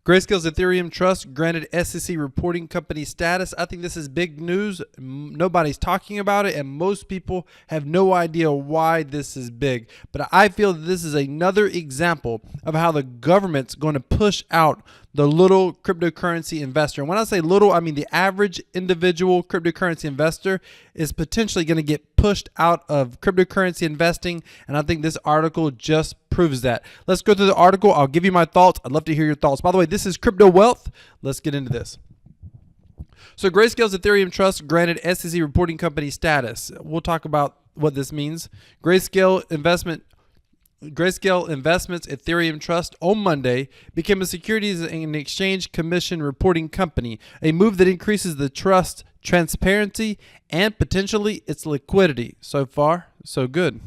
Grayscale's Ethereum Trust granted SEC reporting company status. I think this is big news. Nobody's talking about it, and most people have no idea why this is big. But I feel that this is another example of how the government's going to push out the little cryptocurrency investor. And when I say little, I mean the average individual cryptocurrency investor is potentially going to get pushed out of cryptocurrency investing. And I think this article just proves that. Let's go through the article. I'll give you my thoughts. I'd love to hear your thoughts. By the way, this is Crypto Wealth. Let's get into this. So Grayscale's Ethereum Trust granted SEC reporting company status. We'll talk about what this means. Grayscale Investments Ethereum Trust on Monday became a Securities and Exchange Commission reporting company, a move that increases the trust's transparency and potentially its liquidity. So far, so good.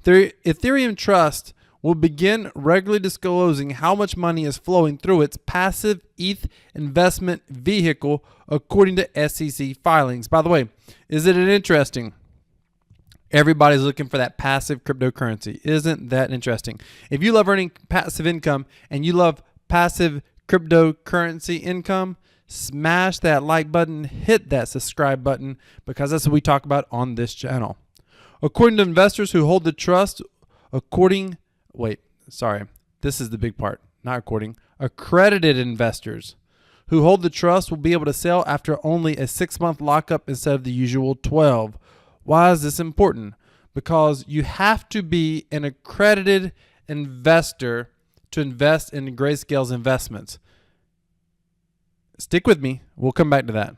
The Ethereum Trust will begin regularly disclosing how much money is flowing through its passive ETH investment vehicle according to SEC filings. By the way, isn't it interesting? Everybody's looking for that passive cryptocurrency. Isn't that interesting? If you love earning passive income and you love passive cryptocurrency income, smash that like button, hit that subscribe button, because that's what we talk about on this channel. According to investors who hold the trust, accredited investors who hold the trust will be able to sell after only a 6-month lockup instead of the usual 12. Why is this important? Because you have to be an accredited investor to invest in Grayscale's investments. Stick with me. We'll come back to that.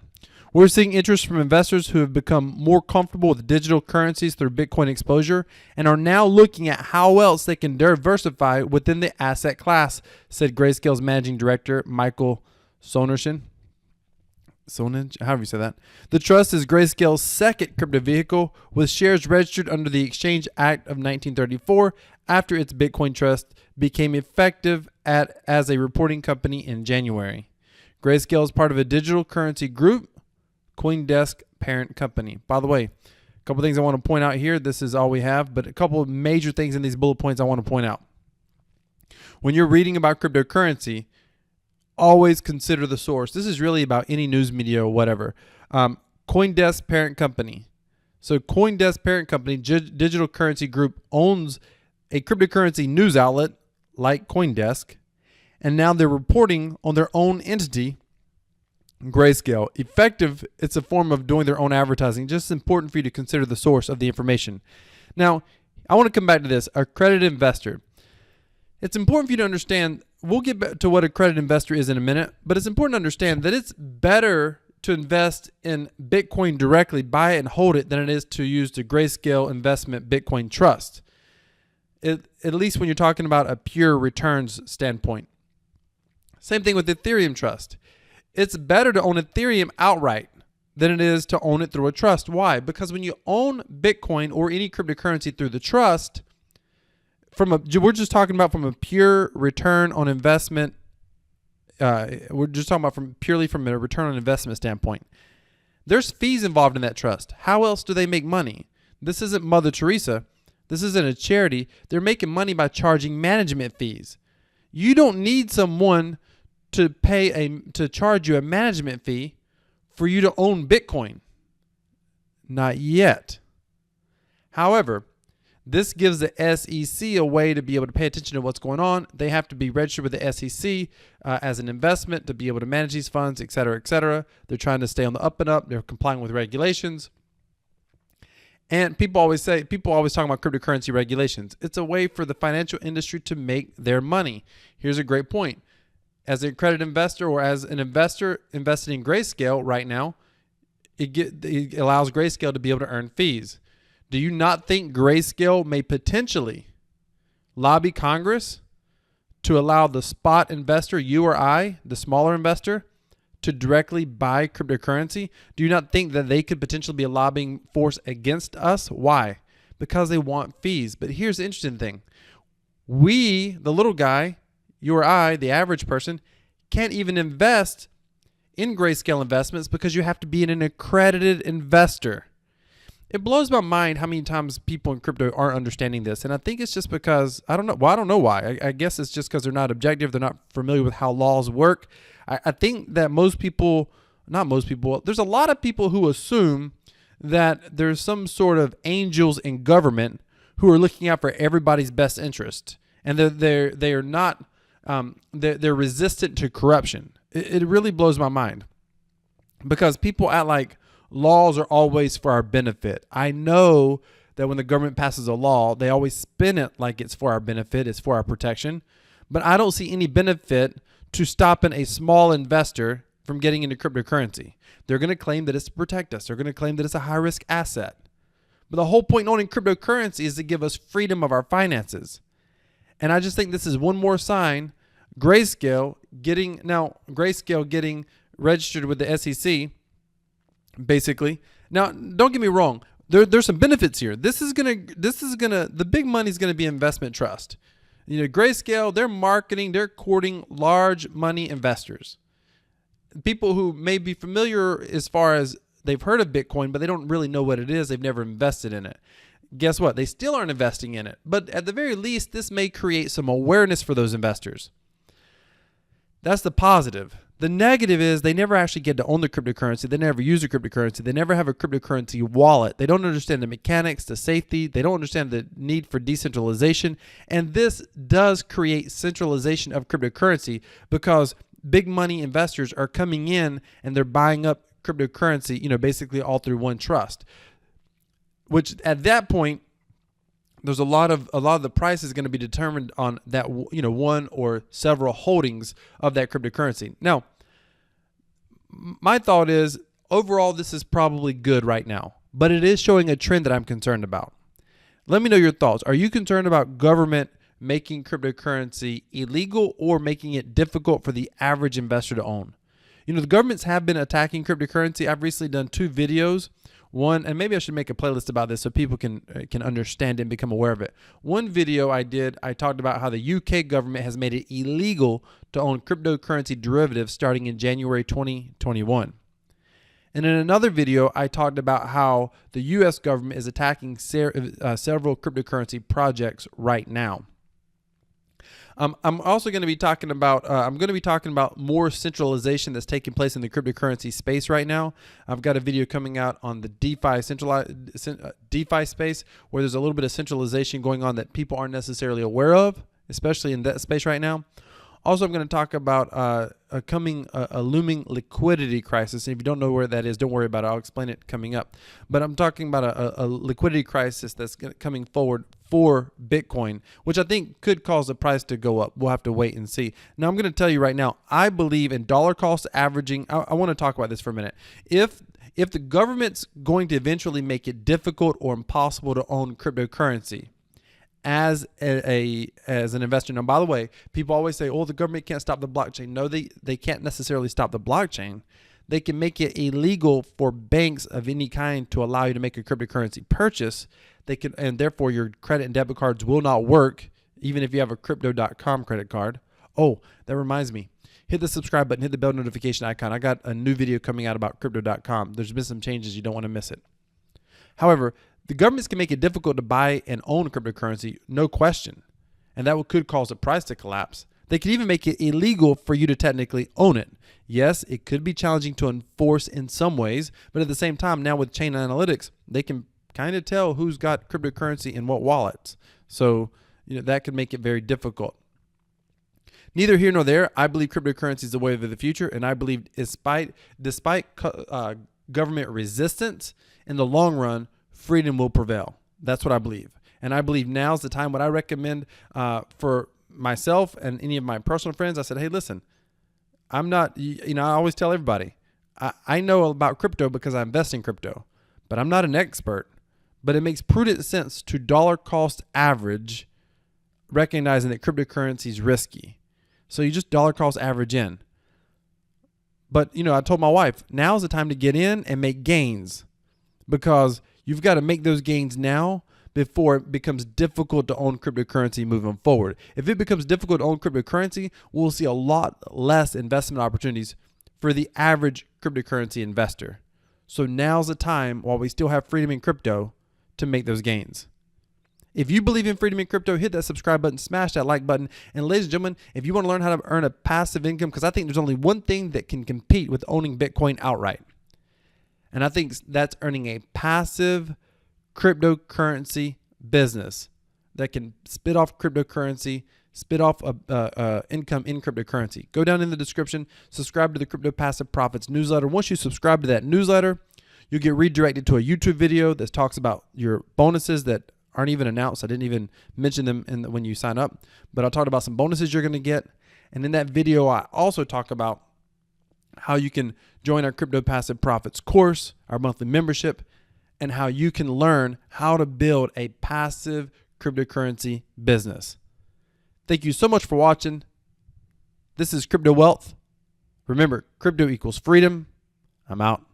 We're seeing interest from investors who have become more comfortable with digital currencies through Bitcoin exposure and are now looking at how else they can diversify within the asset class, said Grayscale's managing director, Michael Sonnerson. However you say that. The trust is Grayscale's second crypto vehicle, with shares registered under the Exchange Act of 1934 after its Bitcoin trust became effective as a reporting company in January. Grayscale is part of a digital currency group, Coindesk parent company. By the way, a couple things I want to point out here. This is all we have, but a couple of major things in these bullet points I want to point out. When you're reading about cryptocurrency, always consider the source. This is really about any news media or whatever. Coindesk parent company. So Coindesk parent company, digital currency group, owns a cryptocurrency news outlet like Coindesk, and now they're reporting on their own entity, Grayscale. Effective, it's a form of doing their own advertising. Just important for you to consider the source of the information. Now, I want to come back to this, accredited investor. It's important for you to understand, we'll get back to what a accredited investor is in a minute, but it's important to understand that it's better to invest in Bitcoin directly, buy it and hold it, than it is to use the Grayscale Investment Bitcoin Trust. At least when you're talking about a pure returns standpoint. Same thing with Ethereum Trust. It's better to own Ethereum outright than it is to own it through a trust. Why? Because when you own Bitcoin or any cryptocurrency through the trust, we're just talking about from a pure return on investment. We're just talking about purely from a return on investment standpoint. There's fees involved in that trust. How else do they make money? This isn't Mother Teresa. This isn't a charity. They're making money by charging management fees. You don't need someone to charge you a management fee for you to own Bitcoin. Not yet. However, this gives the SEC a way to be able to pay attention to what's going on. They have to be registered with the SEC as an investment to be able to manage these funds, et cetera, et cetera. They're trying to stay on the up and up. They're complying with regulations. And people always talk about cryptocurrency regulations. It's a way for the financial industry to make their money. Here's a great point. As an accredited investor or as an investor invested in Grayscale right now, it allows Grayscale to be able to earn fees. Do you not think Grayscale may potentially lobby Congress to allow the spot investor, you or I, the smaller investor, to directly buy cryptocurrency? Do you not think that they could potentially be a lobbying force against us? Why? Because they want fees. But here's the interesting thing. We, the little guy, you or I, the average person, can't even invest in Grayscale investments because you have to be an accredited investor. It blows my mind how many times people in crypto aren't understanding this. And I think it's just because, I don't know. Well, I don't know why. I guess it's just because they're not objective. They're not familiar with how laws work. I think that most people, not most people, there's a lot of people who assume that there's some sort of angels in government who are looking out for everybody's best interest. And they're not, they're resistant to corruption. It really blows my mind because people act like laws are always for our benefit. I know that when the government passes a law, they always spin it like it's for our benefit, it's for our protection. But I don't see any benefit to stopping a small investor from getting into cryptocurrency. They're going to claim that it's to protect us. They're going to claim that it's a high-risk asset. But the whole point in owning cryptocurrency is to give us freedom of our finances. And I just think this is one more sign. Grayscale getting registered with the SEC, basically. Now, don't get me wrong. There's some benefits here. The big money is gonna be investment trust. Grayscale, they're courting large money investors. People who may be familiar as far as they've heard of Bitcoin, but they don't really know what it is. They've never invested in it. Guess what? They still aren't investing in it. But at the very least, this may create some awareness for those investors. That's the positive. The negative is they never actually get to own the cryptocurrency. They never use a cryptocurrency. They never have a cryptocurrency wallet. They don't understand the mechanics, the safety. They don't understand the need for decentralization. And this does create centralization of cryptocurrency because big money investors are coming in and they're buying up cryptocurrency, basically all through one trust. Which at that point, there's a lot of the price is going to be determined on that, one or several holdings of that cryptocurrency. Now, my thought is overall, this is probably good right now, but it is showing a trend that I'm concerned about. Let me know your thoughts. Are you concerned about government making cryptocurrency illegal or making it difficult for the average investor to own? The governments have been attacking cryptocurrency. I've recently done 2 videos. One, and maybe I should make a playlist about this so people can understand it and become aware of it. One video I talked about how the UK government has made it illegal to own cryptocurrency derivatives starting in January 2021. And in another video, I talked about how the US government is attacking several cryptocurrency projects right now. I'm also going to be talking about more centralization that's taking place in the cryptocurrency space right now. I've got a video coming out on the DeFi space where there's a little bit of centralization going on that people aren't necessarily aware of, especially in that space right now. Also, I'm going to talk about a looming liquidity crisis. And if you don't know where that is, don't worry about it. I'll explain it coming up. But I'm talking about a liquidity crisis that's coming forward for Bitcoin, which I think could cause the price to go up. We'll have to wait and see. Now, I'm going to tell you right now, I believe in dollar cost averaging. I want to talk about this for a minute. If the government's going to eventually make it difficult or impossible to own cryptocurrency, as an investor. Now, by the way, people always say, oh, the government can't stop the blockchain. No, they can't necessarily stop the blockchain. They can make it illegal for banks of any kind to allow you to make a cryptocurrency purchase. And therefore your credit and debit cards will not work, even if you have a crypto.com credit card. Oh, that reminds me. Hit the subscribe button, hit the bell notification icon. I got a new video coming out about crypto.com. There's been some changes. You don't want to miss it. However, the governments can make it difficult to buy and own cryptocurrency, no question. And that could cause the price to collapse. They could even make it illegal for you to technically own it. Yes, it could be challenging to enforce in some ways, but at the same time, now with chain analytics, they can kind of tell who's got cryptocurrency in what wallets. So, that could make it very difficult. Neither here nor there. I believe cryptocurrency is the way of the future, and I believe despite government resistance, in the long run, freedom will prevail. That's what I believe. And I believe now's the time. What I recommend for myself and any of my personal friends, I said, hey, listen, I'm not, I always tell everybody, I know about crypto because I invest in crypto, but I'm not an expert. But it makes prudent sense to dollar cost average, recognizing that cryptocurrency is risky. So you just dollar cost average in. But, I told my wife, now's the time to get in and make gains, because you've got to make those gains now before it becomes difficult to own cryptocurrency moving forward. If it becomes difficult to own cryptocurrency, we'll see a lot less investment opportunities for the average cryptocurrency investor. So now's the time, while we still have freedom in crypto, to make those gains. If you believe in freedom in crypto, hit that subscribe button, smash that like button. And ladies and gentlemen, if you want to learn how to earn a passive income, because I think there's only one thing that can compete with owning Bitcoin outright. And I think that's earning a passive cryptocurrency business that can spit off cryptocurrency, spit off income in cryptocurrency. Go down in the description, subscribe to the Crypto Passive Profits newsletter. Once you subscribe to that newsletter, you'll get redirected to a YouTube video that talks about your bonuses that aren't even announced. I didn't even mention them when you sign up, but I'll talk about some bonuses you're going to get. And in that video, I also talk about how you can join our Crypto Passive Profits course, our monthly membership, and how you can learn how to build a passive cryptocurrency business. Thank you so much for watching. This is Crypto Wealth. Remember, crypto equals freedom. I'm out.